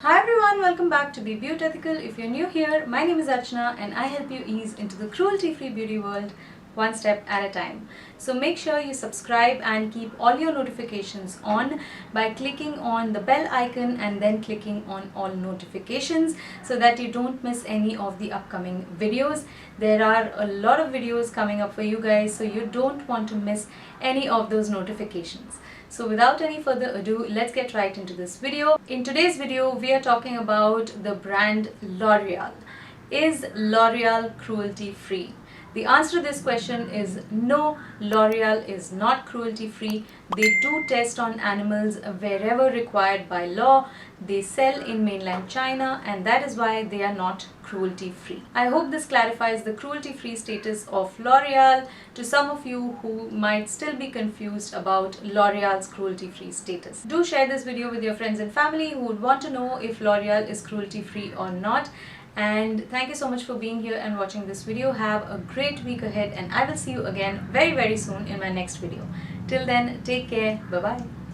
Hi everyone, welcome back to Be Beautethical. If you're new here, my name is Archana and I help you ease into the cruelty-free beauty world one step at a time. So make sure you subscribe and keep all your notifications on by clicking on the bell icon and then clicking on all notifications so that you don't miss any of the upcoming videos. There are a lot of videos coming up for you guys, so you don't want to miss any of those notifications. So without any further ado, let's get right into this video. In today's video, we are talking about the brand L'Oreal. Is L'Oreal cruelty free? The answer to this question is no, L'Oreal is not cruelty free. They do test on animals wherever required by law. They sell in mainland China and that is why they are not cruelty free. I hope this clarifies the cruelty free status of L'Oreal to some of you who might still be confused about L'Oreal's cruelty free status. Do share this video with your friends and family who would want to know if L'Oreal is cruelty free or not. And thank you so much for being here and watching this video. Have a great week ahead and I will see you again very soon in my next video. Till then, take care. Bye bye.